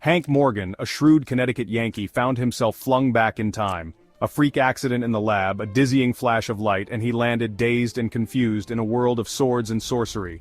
Hank Morgan, a shrewd Connecticut Yankee, found himself flung back in time. A freak accident in the lab, a dizzying flash of light, and he landed dazed and confused in a world of swords and sorcery.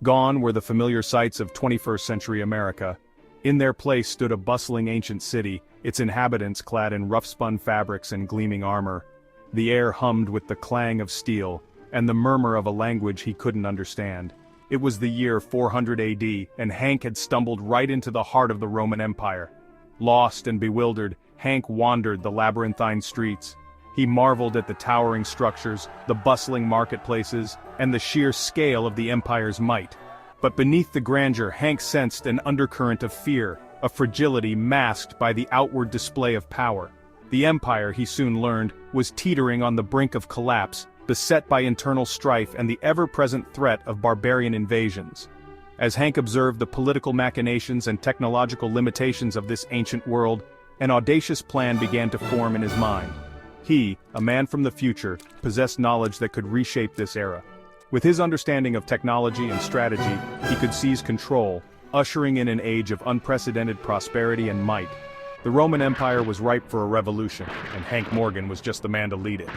Gone were the familiar sights of 21st century America. In their place stood a bustling ancient city, its inhabitants clad in rough-spun fabrics and gleaming armor. The air hummed with the clang of steel, and the murmur of a language he couldn't understand. It was the year 400 AD, and Hank had stumbled right into the heart of the Roman Empire. Lost and bewildered, Hank wandered the labyrinthine streets. He marveled at the towering structures, the bustling marketplaces, and the sheer scale of the empire's might. But beneath the grandeur, Hank sensed an undercurrent of fear, a fragility masked by the outward display of power. The empire, he soon learned, was teetering on the brink of collapse, beset by internal strife and the ever-present threat of barbarian invasions. As Hank observed the political machinations and technological limitations of this ancient world, an audacious plan began to form in his mind. He, a man from the future, possessed knowledge that could reshape this era. With his understanding of technology and strategy, he could seize control, ushering in an age of unprecedented prosperity and might. The Roman Empire was ripe for a revolution, and Hank Morgan was just the man to lead it.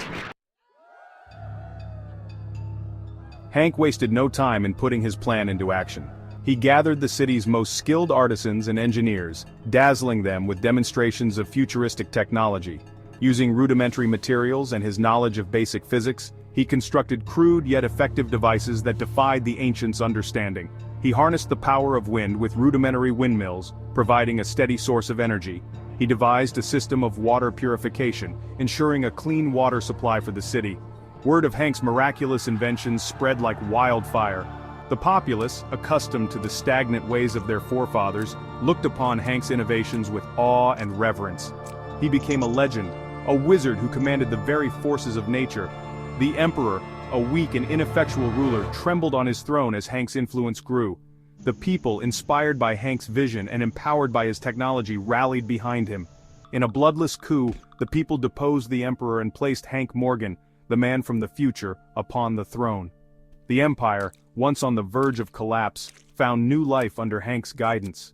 Hank wasted no time in putting his plan into action. He gathered the city's most skilled artisans and engineers, dazzling them with demonstrations of futuristic technology. Using rudimentary materials and his knowledge of basic physics, he constructed crude yet effective devices that defied the ancients' understanding. He harnessed the power of wind with rudimentary windmills, providing a steady source of energy. He devised a system of water purification, ensuring a clean water supply for the city. Word of Hank's miraculous inventions spread like wildfire. The populace, accustomed to the stagnant ways of their forefathers, looked upon Hank's innovations with awe and reverence. He became a legend, a wizard who commanded the very forces of nature. The emperor, a weak and ineffectual ruler, trembled on his throne as Hank's influence grew. The people, inspired by Hank's vision and empowered by his technology, rallied behind him. In a bloodless coup, the people deposed the emperor and placed Hank Morgan, the man from the future, upon the throne. The empire, once on the verge of collapse, found new life under Hank's guidance.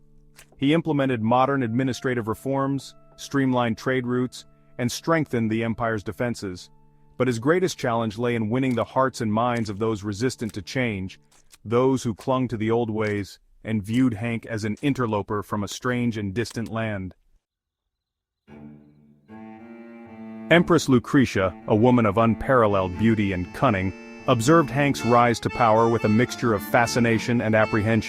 He implemented modern administrative reforms, streamlined trade routes, and strengthened the empire's defenses. But his greatest challenge lay in winning the hearts and minds of those resistant to change, those who clung to the old ways and viewed Hank as an interloper from a strange and distant land. Empress Lucretia, a woman of unparalleled beauty and cunning, observed Hank's rise to power with a mixture of fascination and apprehension.